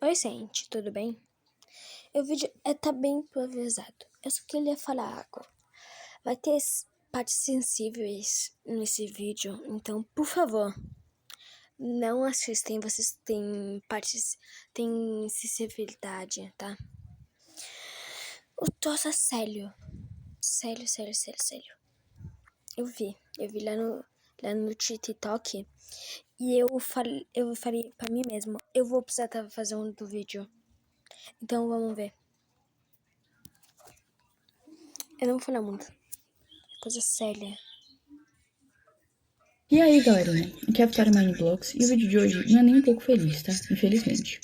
Oi, gente, tudo bem? O vídeo tá bem improvisado. Eu só queria falar algo. Vai ter partes sensíveis nesse vídeo, então, por favor, não assistem. Vocês têm partes, têm sensibilidade, tá? O troço é sério. Sério. Eu vi lá no TikTok e eu falei pra mim mesmo, eu vou precisar fazer um do vídeo. Então vamos ver. Eu não vou falar muito. Coisa séria. E aí, galerinha, aqui é a Vitória Mineblogs e o vídeo de hoje não é nem um pouco feliz, tá? Infelizmente.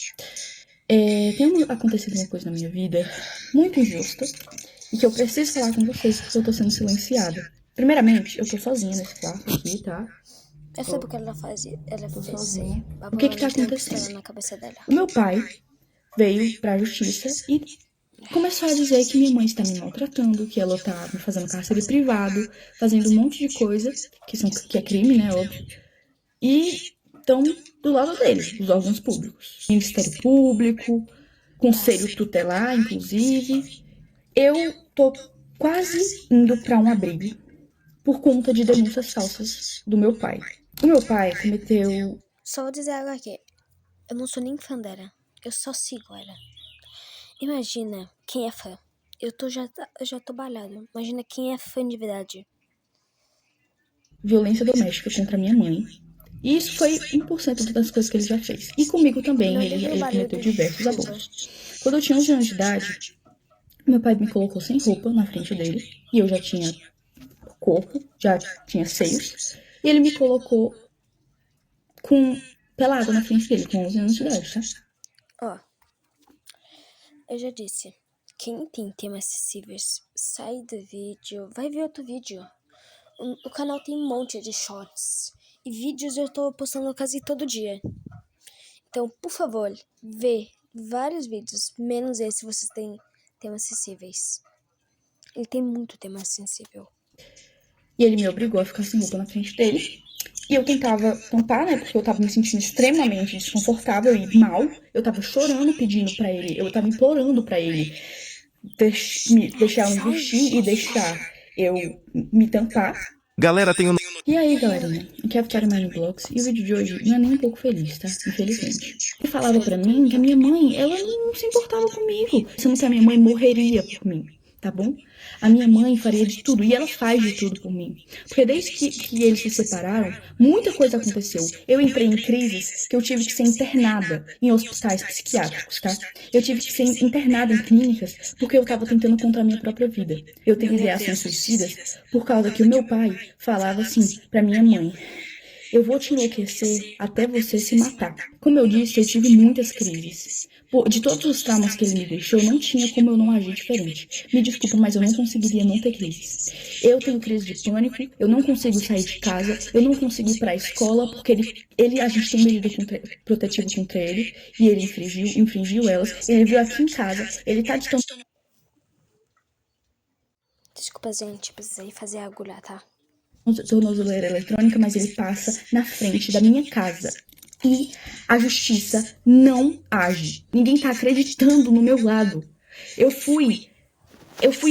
Tem acontecido uma coisa na minha vida muito injusta e que eu preciso falar com vocês porque eu tô sendo silenciada. Primeiramente, eu tô sozinha nesse quarto aqui, tá? Eu sei porque ela fazia. Ela Tô fez sozinha. isso aí. O que tá acontecendo? Na cabeça dela. O meu pai veio pra justiça e começou a dizer que minha mãe está me maltratando, que ela tá me fazendo cárcere privado, fazendo um monte de coisa, que é crime, né, óbvio. E estão do lado dele, os órgãos públicos. Ministério Público, Conselho Tutelar, inclusive. Eu tô quase indo para um abrigo por conta de denúncias falsas do meu pai. O meu pai cometeu... Só vou dizer algo aqui. Eu não sou nem fã dela. Eu só sigo ela. Imagina quem é fã. Eu já tô balado. Imagina quem é fã de verdade. violência doméstica contra minha mãe. E isso foi 1% das coisas que ele já fez. E comigo também, ele cometeu diversos abusos. Quando eu tinha 11 anos de idade, meu pai me colocou sem roupa na frente dele, e eu já tinha corpo, já tinha seios, e ele me colocou pelada na frente dele, com 11 anos de idade, tá? Ó, eu já disse. Quem tem temas sensíveis, sai do vídeo. Vai ver outro vídeo. O canal tem um monte de shorts. E vídeos eu tô postando quase todo dia. Então, por favor, vê vários vídeos, menos esse se vocês têm temas sensíveis. Ele tem muito tema sensível. E ele me obrigou a ficar sem roupa na frente dele. E eu tentava tampar, né, porque eu tava me sentindo extremamente desconfortável e mal. Eu tava chorando pedindo pra ele, eu tava implorando pra ele deixar eu me vestir e deixar eu me tampar. Galera, tem um... E aí, galerinha, aqui é a Vitória Mineblogs e o vídeo de hoje não é nem um pouco feliz, tá? Infelizmente. Ele falava pra mim que a minha mãe, ela não se importava comigo, sendo que a minha mãe morreria por mim, tá bom? A minha mãe faria de tudo, e ela faz de tudo por mim. Porque desde que eles se separaram, muita coisa aconteceu. Eu entrei em crises que eu tive que ser internada em hospitais psiquiátricos, tá? Eu tive que ser internada em clínicas porque eu tava tentando contra a minha própria vida. Eu tenho ideações suicidas por causa que o meu pai falava assim pra minha mãe: eu vou te enlouquecer até você se matar. Como eu disse, eu tive muitas crises. De todos os traumas que ele me deixou, não tinha como eu não agir diferente. Me desculpa, mas eu não conseguiria não ter crises. Eu tenho crise de pânico, eu não consigo sair de casa, eu não consigo ir para a escola, porque a gente tem medida protetiva contra ele, e ele infringiu elas. Ele veio aqui em casa, ele tá de Desculpa, gente, precisei fazer algo lá, tá? tornozeleira eletrônica, mas ele passa na frente da minha casa. E a justiça não age. Ninguém tá acreditando no meu lado. Eu fui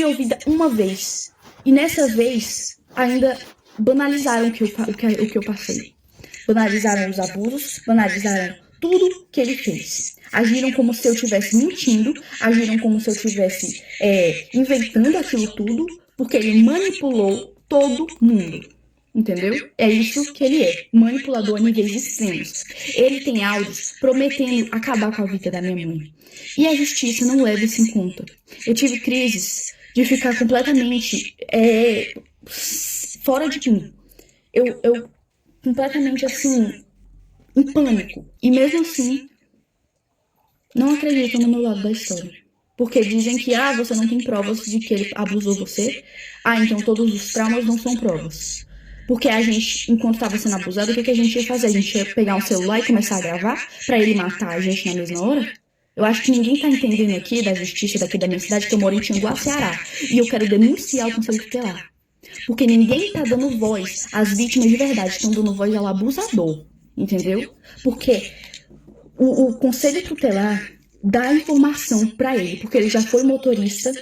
ouvida uma vez. E nessa vez, ainda banalizaram o que eu passei. Banalizaram os abusos, banalizaram tudo que ele fez. Agiram como se eu estivesse mentindo, agiram como se eu estivesse inventando aquilo tudo, porque ele manipulou todo mundo. Entendeu? É isso que ele é, manipulador a níveis extremos. Ele tem áudios prometendo acabar com a vida da minha mãe. E a justiça não leva isso em conta. Eu tive crises de ficar completamente fora de mim. Eu completamente assim, em pânico. E mesmo assim, não acreditam no meu lado da história. Porque dizem que, você não tem provas de que ele abusou você. Então todos os traumas não são provas. Porque a gente, enquanto estava sendo abusado, o que a gente ia fazer? A gente ia pegar um celular e começar a gravar pra ele matar a gente na mesma hora? Eu acho que ninguém tá entendendo aqui da justiça daqui da minha cidade, que eu moro em Tianguá, Ceará. E eu quero denunciar o Conselho Tutelar. Porque ninguém tá dando voz às vítimas de verdade, estão dando voz ao abusador. Entendeu? Porque O conselho tutelar dá informação pra ele, porque ele já foi motorista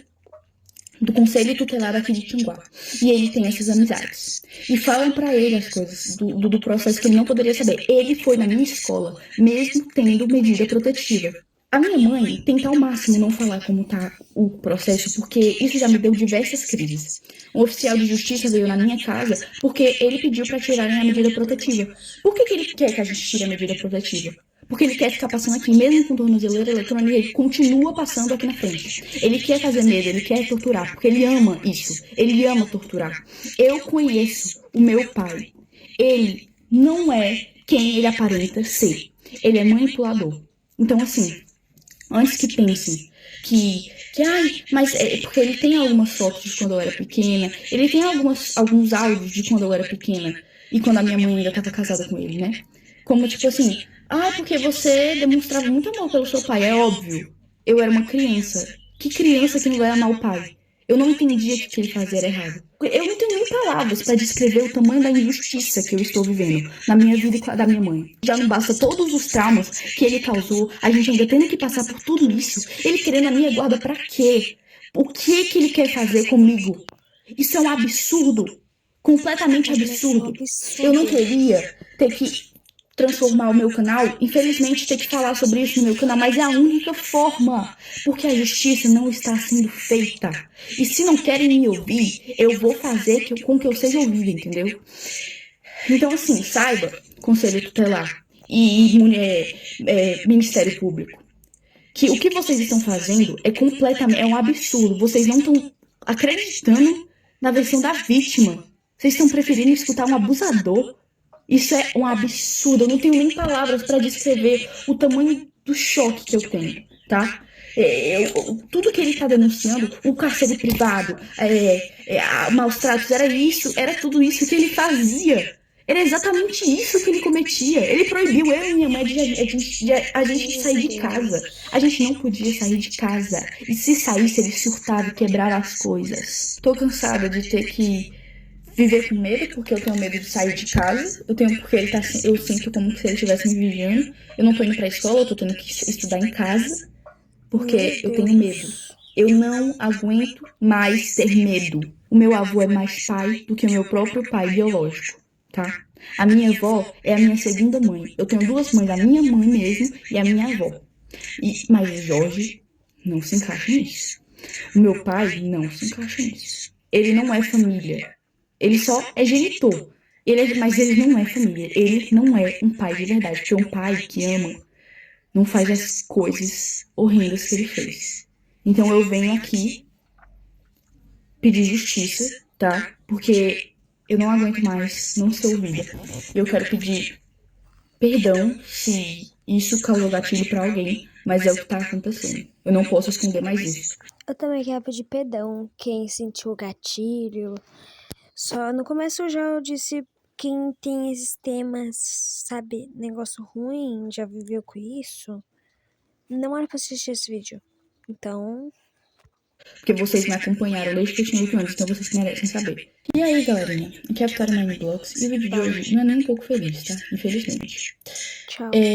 do conselho tutelar aqui de Tinguá. E ele tem essas amizades. E falam pra ele as coisas do processo que ele não poderia saber. Ele foi na minha escola, mesmo tendo medida protetiva. A minha mãe tenta ao máximo não falar como tá o processo, porque isso já me deu diversas crises. Um oficial de justiça veio na minha casa porque ele pediu pra tirarem a medida protetiva. Por que ele quer que a gente tire a medida protetiva? Porque ele quer ficar passando aqui, mesmo com tornozeleira eletrônica, ele continua passando aqui na frente. Ele quer fazer medo, ele quer torturar, porque ele ama isso. Ele ama torturar. Eu conheço o meu pai. Ele não é quem ele aparenta ser. Ele é manipulador. Então, assim, antes que pensem ai, mas é porque ele tem algumas fotos de quando eu era pequena, ele tem alguns áudios de quando eu era pequena e quando a minha mãe ainda estava casada com ele, né? Como tipo assim, porque você demonstrava muito amor pelo seu pai, é óbvio. Eu era uma criança. Que criança que não vai amar o pai? Eu não entendia que o que ele fazia era errado. Eu não tenho nem palavras para descrever o tamanho da injustiça que eu estou vivendo na minha vida e com a da minha mãe. Já não basta todos os traumas que ele causou, a gente ainda tendo que passar por tudo isso. Ele querendo a minha guarda para quê? O que ele quer fazer comigo? Isso é um absurdo. Completamente absurdo. Eu não queria ter que transformar o meu canal, infelizmente ter que falar sobre isso no meu canal, mas é a única forma, porque a justiça não está sendo feita. E se não querem me ouvir, eu vou fazer com que eu seja ouvida, entendeu? Então, assim, saiba, Conselho Tutelar e Ministério Público, que o que vocês estão fazendo é um absurdo. Vocês não estão acreditando na versão da vítima. Vocês estão preferindo escutar um abusador. Isso é um absurdo. Eu não tenho nem palavras para descrever o tamanho do choque que eu tenho, tá? Tudo que ele está denunciando, o cárcere privado, maus tratos, era tudo isso que ele fazia. Era exatamente isso que ele cometia. Ele proibiu eu e minha mãe de a gente sair de casa. A gente não podia sair de casa. E se saísse, ele surtava e quebrava as coisas. Tô cansada de ter que viver com medo, porque eu tenho medo de sair de casa. Eu sinto como se ele estivesse me vigiando. Eu não tô indo pra escola, eu tô tendo que estudar em casa, porque eu tenho medo. Eu não aguento mais ter medo. O meu avô é mais pai do que o meu próprio pai biológico, tá? A minha avó é a minha segunda mãe. Eu tenho duas mães, a minha mãe mesmo e a minha avó. Mas o Jorge não se encaixa nisso. O meu pai não se encaixa nisso. Ele não é família. Ele só é genitor. Mas ele não é família. Ele não é um pai de verdade. Porque um pai que ama não faz as coisas horrendas que ele fez. Então eu venho aqui pedir justiça, tá? Porque eu não aguento mais não ser ouvida. Eu quero pedir perdão se isso causou gatilho pra alguém, mas é o que tá acontecendo. Eu não posso esconder mais isso. Eu também quero pedir perdão quem sentiu o gatilho. Só no começo eu disse quem tem esses temas, sabe, negócio ruim, já viveu com isso, não era pra assistir esse vídeo. Então, porque vocês me acompanharam desde que eu tinha 8 anos, então vocês merecem saber. E aí, galerinha, aqui é a Vitória Mind Blocks, e o vídeo de hoje não é nem um pouco feliz, tá? Infelizmente. tchau.